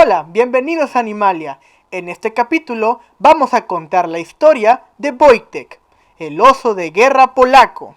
Hola, bienvenidos a Animalia. En este capítulo vamos a contar la historia de Wojtek, el oso de guerra polaco.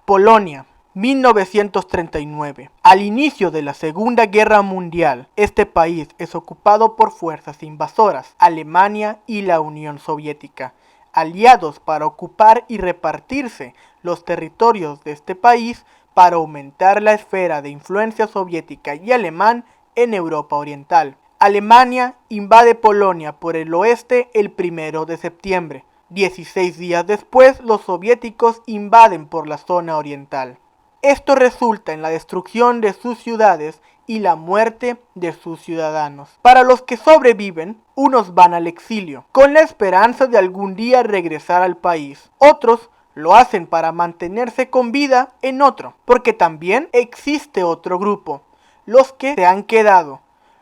Polonia, 1939. Al inicio de la Segunda Guerra Mundial, este país es ocupado por fuerzas invasoras, Alemania y la Unión Soviética, aliados para ocupar y repartirse los territorios de este país para aumentar la esfera de influencia soviética y alemán en Europa Oriental. Alemania invade Polonia por el oeste el 1 de septiembre. 16 días después, los soviéticos invaden por la zona oriental. Esto resulta en la destrucción de sus ciudades y la muerte de sus ciudadanos. Para los que sobreviven, unos van al exilio, con la esperanza de algún día regresar al país. Otros lo hacen para mantenerse con vida en otro, porque también existe otro grupo, los que se han quedado,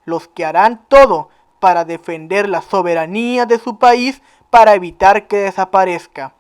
los que harán todo para defender la soberanía de su país para evitar que desaparezca.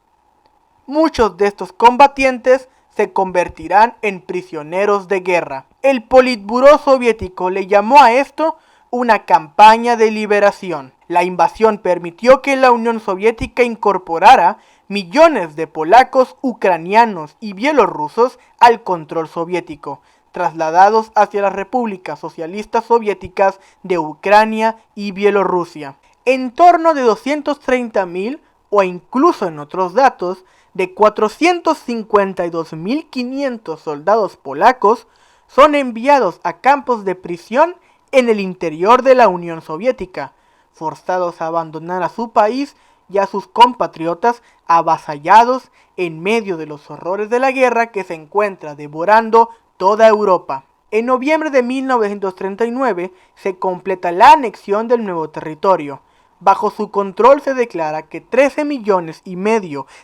Muchos de estos combatientes se convertirán en prisioneros de guerra. El Politburó soviético le llamó a esto una campaña de liberación. La invasión permitió que la Unión Soviética incorporara millones de polacos, ucranianos y bielorrusos al control soviético, trasladados hacia las repúblicas socialistas soviéticas de Ucrania y Bielorrusia. En torno de 230.000 o incluso en otros datos, de 452.500 soldados polacos son enviados a campos de prisión en el interior de la Unión Soviética, forzados a abandonar a su país y a sus compatriotas avasallados en medio de los horrores de la guerra que se encuentra devorando toda Europa. En noviembre de 1939 se completa la anexión del nuevo territorio. Bajo su control se declara que 13,5 millones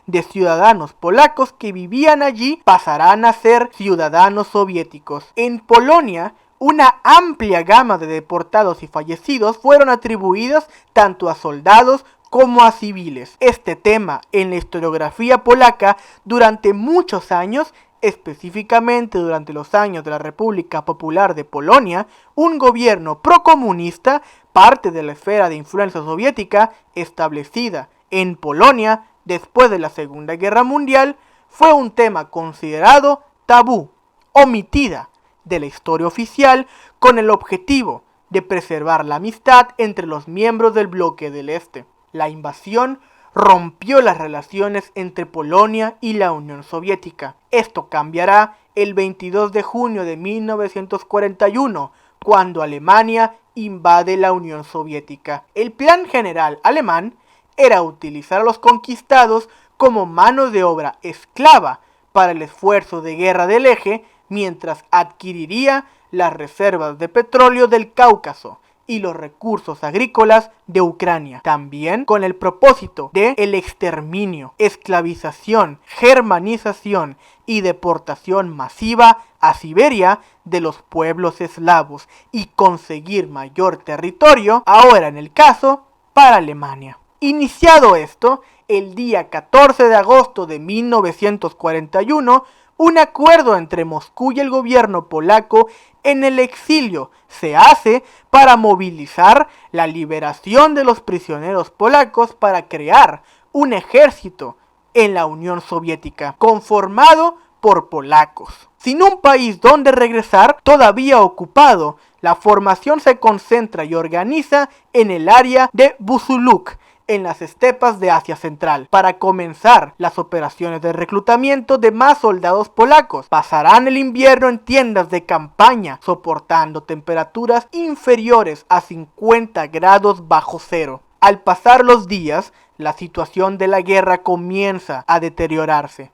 de ciudadanos polacos que vivían allí pasarán a ser ciudadanos soviéticos. En Polonia, una amplia gama de deportados y fallecidos fueron atribuidas tanto a soldados como a civiles. Este tema en la historiografía polaca durante muchos años, específicamente durante los años de la República Popular de Polonia, un gobierno procomunista, parte de la esfera de influencia soviética establecida en Polonia después de la Segunda Guerra Mundial, fue un tema considerado tabú, omitida de la historia oficial con el objetivo de preservar la amistad entre los miembros del bloque del Este. La invasión rompió las relaciones entre Polonia y la Unión Soviética. Esto cambiará el 22 de junio de 1941, cuando Alemania invade la Unión Soviética. El plan general alemán era utilizar a los conquistados como mano de obra esclava para el esfuerzo de guerra del eje, mientras adquiriría las reservas de petróleo del Cáucaso y los recursos agrícolas de Ucrania, también con el propósito de el exterminio, esclavización, germanización y deportación masiva a Siberia de los pueblos eslavos y conseguir mayor territorio, ahora en el caso, para Alemania. Iniciado esto, el día 14 de agosto de 1941, un acuerdo entre Moscú y el gobierno polaco en el exilio se hace para movilizar la liberación de los prisioneros polacos para crear un ejército en la Unión Soviética, conformado por polacos. Sin un país donde regresar, todavía ocupado, la formación se concentra y organiza en el área de Buzuluk, en las estepas de Asia Central, para comenzar las operaciones de reclutamiento de más soldados polacos. Pasarán el invierno en tiendas de campaña, soportando temperaturas inferiores a 50 grados bajo cero. Al pasar los días, la situación de la guerra comienza a deteriorarse.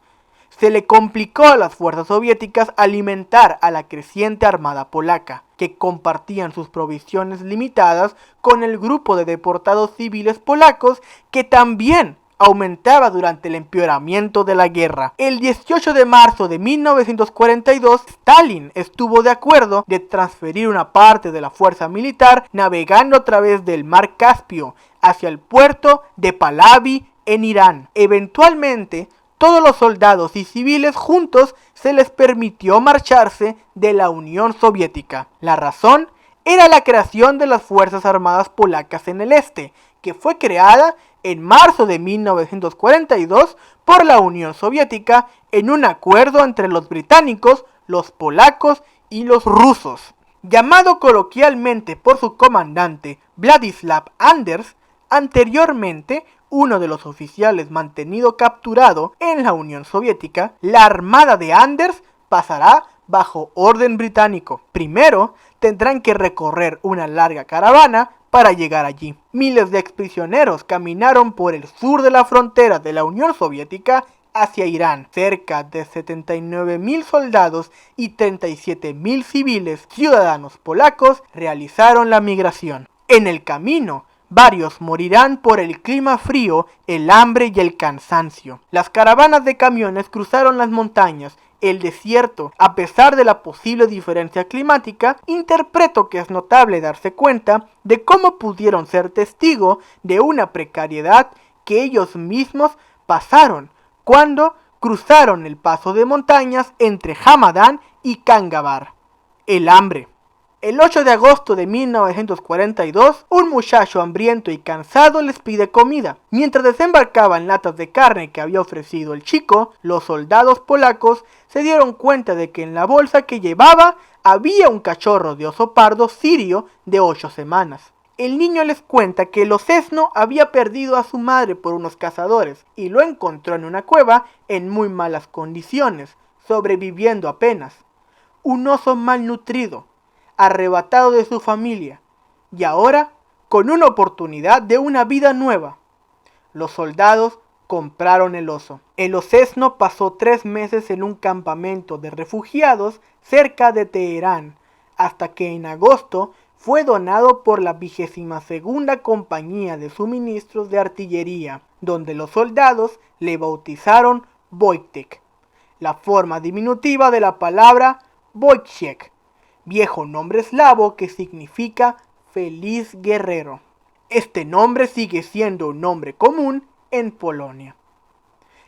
Se le complicó a las fuerzas soviéticas alimentar a la creciente armada polaca, que compartían sus provisiones limitadas con el grupo de deportados civiles polacos, que también aumentaba durante el empeoramiento de la guerra. El 18 de marzo de 1942, Stalin estuvo de acuerdo de transferir una parte de la fuerza militar navegando a través del mar Caspio hacia el puerto de Pahlavi en Irán. Eventualmente, todos los soldados y civiles juntos se les permitió marcharse de la Unión Soviética. La razón era la creación de las Fuerzas Armadas Polacas en el Este, que fue creada en marzo de 1942 por la Unión Soviética en un acuerdo entre los británicos, los polacos y los rusos. Llamado coloquialmente por su comandante Vladislav Anders, anteriormente uno de los oficiales mantenido capturado en la Unión Soviética, la armada de Anders pasará bajo orden británico. Primero, tendrán que recorrer una larga caravana para llegar allí. Miles de exprisioneros caminaron por el sur de la frontera de la Unión Soviética hacia Irán. Cerca de 79.000 soldados y 37.000 civiles ciudadanos polacos realizaron la migración. En el camino, varios morirán por el clima frío, el hambre y el cansancio. Las caravanas de camiones cruzaron las montañas, el desierto. A pesar de la posible diferencia climática, interpreto que es notable darse cuenta de cómo pudieron ser testigo de una precariedad que ellos mismos pasaron cuando cruzaron el paso de montañas entre Hamadán y Kangabar. El hambre. El 8 de agosto de 1942, un muchacho hambriento y cansado les pide comida. Mientras desembarcaban latas de carne que había ofrecido el chico, los soldados polacos se dieron cuenta de que en la bolsa que llevaba había un cachorro de oso pardo sirio de 8 semanas. El niño les cuenta que el osesno había perdido a su madre por unos cazadores y lo encontró en una cueva en muy malas condiciones, sobreviviendo apenas. Un oso malnutrido, arrebatado de su familia, y ahora con una oportunidad de una vida nueva. Los soldados compraron el oso. El osesno pasó 3 meses en un campamento de refugiados cerca de Teherán, hasta que en agosto fue donado por la 22ª Compañía de Suministros de Artillería, donde los soldados le bautizaron Wojtek, la forma diminutiva de la palabra Wojciech, viejo nombre eslavo que significa feliz guerrero. Este nombre sigue siendo un nombre común en Polonia.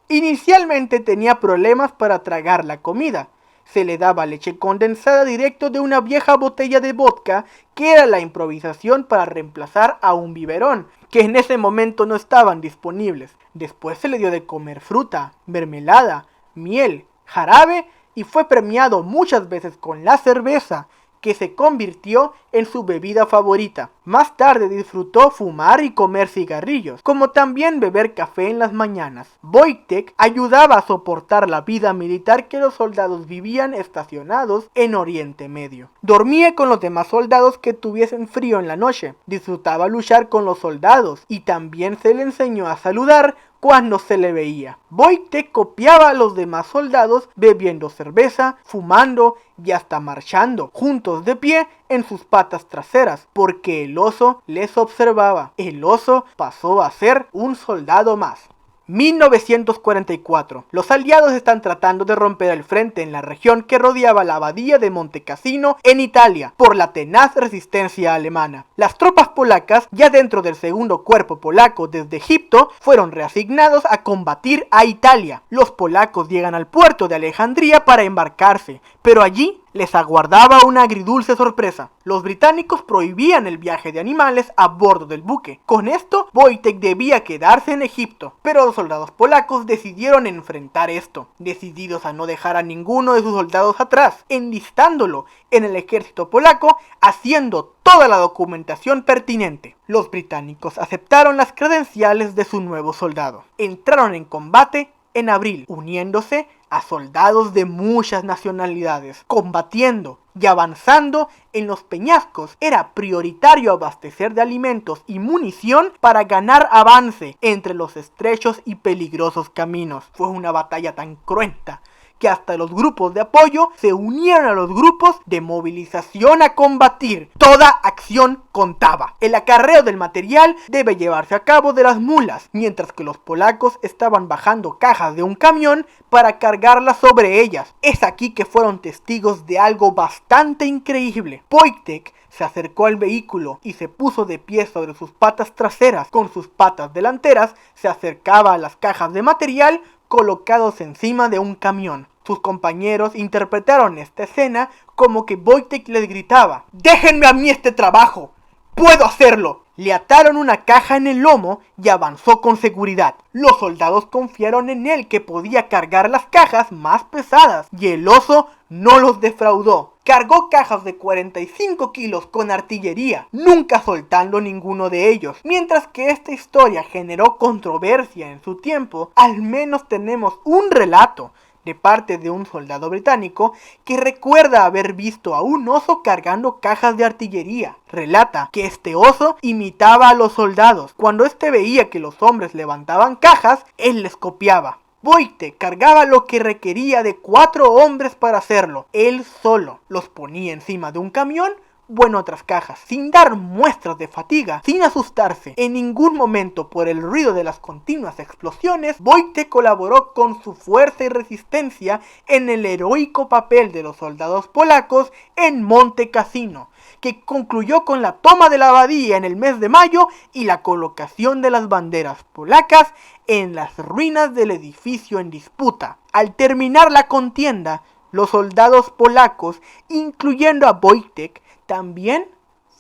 Inicialmente tenía problemas para tragar la comida. Se le daba leche condensada directo de una vieja botella de vodka que era la improvisación para reemplazar a un biberón, que en ese momento no estaban disponibles. Después se le dio de comer fruta, mermelada, miel, jarabe y fue premiado muchas veces con la cerveza, que se convirtió en su bebida favorita. Más tarde disfrutó fumar y comer cigarrillos, como también beber café en las mañanas. Wojtek ayudaba a soportar la vida militar que los soldados vivían estacionados en Oriente Medio. Dormía con los demás soldados que tuviesen frío en la noche. Disfrutaba luchar con los soldados y también se le enseñó a saludar cuando se le veía. Wojtek copiaba a los demás soldados bebiendo cerveza, fumando y hasta marchando juntos de pie en sus patas traseras, porque el oso les observaba. El oso pasó a ser un soldado más. 1944. Los aliados están tratando de romper el frente en la región que rodeaba la abadía de Monte Cassino en Italia por la tenaz resistencia alemana. Las tropas polacas, ya dentro del segundo cuerpo polaco desde Egipto, fueron reasignados a combatir a Italia. Los polacos llegan al puerto de Alejandría para embarcarse, pero allí les aguardaba una agridulce sorpresa. Los británicos prohibían el viaje de animales a bordo del buque. Con esto, Wojtek debía quedarse en Egipto, pero los soldados polacos decidieron enfrentar esto, decididos a no dejar a ninguno de sus soldados atrás, enlistándolo en el ejército polaco, haciendo toda la documentación pertinente. Los británicos aceptaron las credenciales de su nuevo soldado. Entraron en combate en abril, uniéndose a soldados de muchas nacionalidades, combatiendo y avanzando en los peñascos. Era prioritario abastecer de alimentos y munición para ganar avance entre los estrechos y peligrosos caminos. Fue una batalla tan cruenta que hasta los grupos de apoyo se unieron a los grupos de movilización a combatir. Toda acción contaba. El acarreo del material debe llevarse a cabo de las mulas, mientras que los polacos estaban bajando cajas de un camión para cargarlas sobre ellas. Es aquí que fueron testigos de algo bastante increíble. Wojtek se acercó al vehículo y se puso de pie sobre sus patas traseras. Con sus patas delanteras se acercaba a las cajas de material colocados encima de un camión. Sus compañeros interpretaron esta escena como que Wojtek les gritaba: ¡déjenme a mí este trabajo! ¡Puedo hacerlo! Le ataron una caja en el lomo y avanzó con seguridad. Los soldados confiaron en él que podía cargar las cajas más pesadas y el oso no los defraudó. Cargó cajas de 45 kilos con artillería, nunca soltando ninguno de ellos. Mientras que esta historia generó controversia en su tiempo, al menos tenemos un relato de parte de un soldado británico que recuerda haber visto a un oso cargando cajas de artillería. Relata que este oso imitaba a los soldados. Cuando este veía que los hombres levantaban cajas, él les copiaba. Wojtek cargaba lo que requería de 4 hombres para hacerlo. Él solo los ponía encima de un camión o en otras cajas, sin dar muestras de fatiga, sin asustarse en ningún momento por el ruido de las continuas explosiones. Wojtek colaboró con su fuerza y resistencia en el heroico papel de los soldados polacos en Monte Cassino, que concluyó con la toma de la abadía en el mes de mayo y la colocación de las banderas polacas en las ruinas del edificio en disputa. Al terminar la contienda, los soldados polacos, incluyendo a Wojtek, también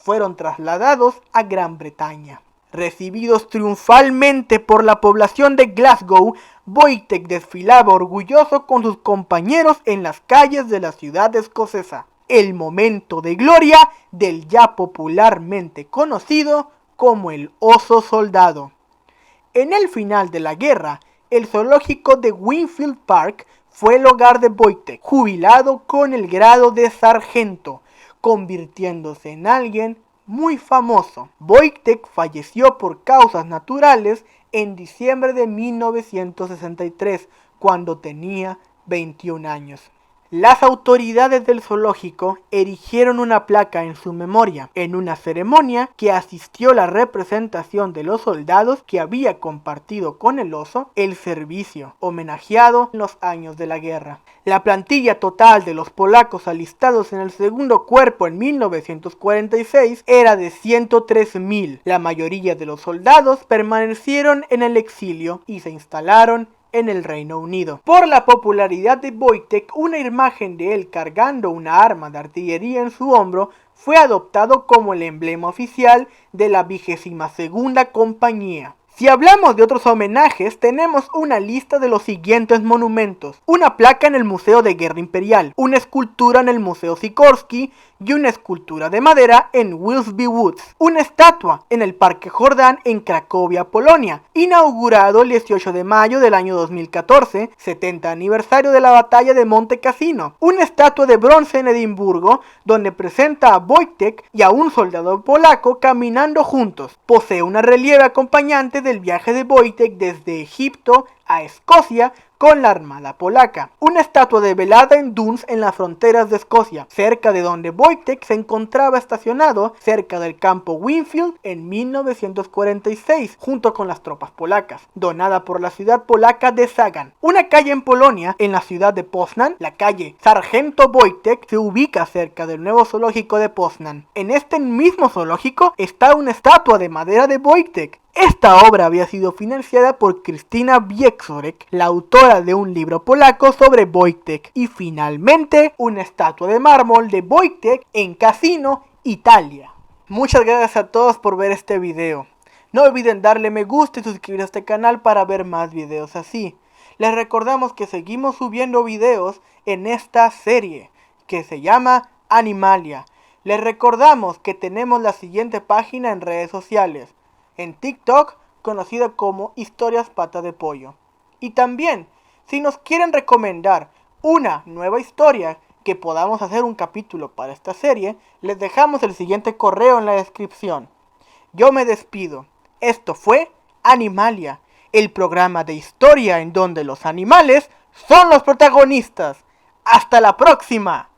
fueron trasladados a Gran Bretaña. Recibidos triunfalmente por la población de Glasgow, Wojtek desfilaba orgulloso con sus compañeros en las calles de la ciudad escocesa. El momento de gloria del ya popularmente conocido como el oso soldado. En el final de la guerra, el zoológico de Winfield Park fue el hogar de Wojtek, jubilado con el grado de sargento, convirtiéndose en alguien muy famoso. Wojtek falleció por causas naturales en diciembre de 1963, cuando tenía 21 años. Las autoridades del zoológico erigieron una placa en su memoria, en una ceremonia que asistió la representación de los soldados que había compartido con el oso el servicio, homenajeado en los años de la guerra. La plantilla total de los polacos alistados en el segundo cuerpo en 1946 era de 103.000. La mayoría de los soldados permanecieron en el exilio y se instalaron en el Reino Unido. Por la popularidad de Wojtek, una imagen de él cargando una arma de artillería en su hombro fue adoptado como el emblema oficial de la 22ª compañía. Si hablamos de otros homenajes, tenemos una lista de los siguientes monumentos: una placa en el Museo de Guerra Imperial, una escultura en el Museo Sikorsky y una escultura de madera en Willesby Woods, una estatua en el Parque Jordán en Cracovia, Polonia, inaugurado el 18 de mayo del año 2014, 70 aniversario de la batalla de Monte Cassino, una estatua de bronce en Edimburgo, donde presenta a Wojtek y a un soldado polaco caminando juntos. Posee una relieve acompañante del viaje de Wojtek desde Egipto a Escocia con la armada polaca. Una estatua de velada en Duns en las fronteras de Escocia, cerca de donde Wojtek se encontraba estacionado cerca del campo Winfield en 1946, junto con las tropas polacas, donada por la ciudad polaca de Sagan. Una calle en Polonia, en la ciudad de Poznań, la calle Sargento Wojtek, se ubica cerca del nuevo zoológico de Poznań. En este mismo zoológico está una estatua de madera de Wojtek. Esta obra había sido financiada por Krystyna Wieczorek, la autora de un libro polaco sobre Wojtek, y finalmente una estatua de mármol de Wojtek en Cassino, Italia. Muchas gracias a todos por ver este video. No olviden darle me gusta y suscribirse a este canal para ver más videos así. Les recordamos que seguimos subiendo videos en esta serie que se llama Animalia. Les recordamos que tenemos la siguiente página en redes sociales. En TikTok, conocida como Historias Pata de Pollo. Y también, si nos quieren recomendar una nueva historia que podamos hacer un capítulo para esta serie, les dejamos el siguiente correo en la descripción. Yo me despido. Esto fue Animalia, el programa de historia en donde los animales son los protagonistas. ¡Hasta la próxima!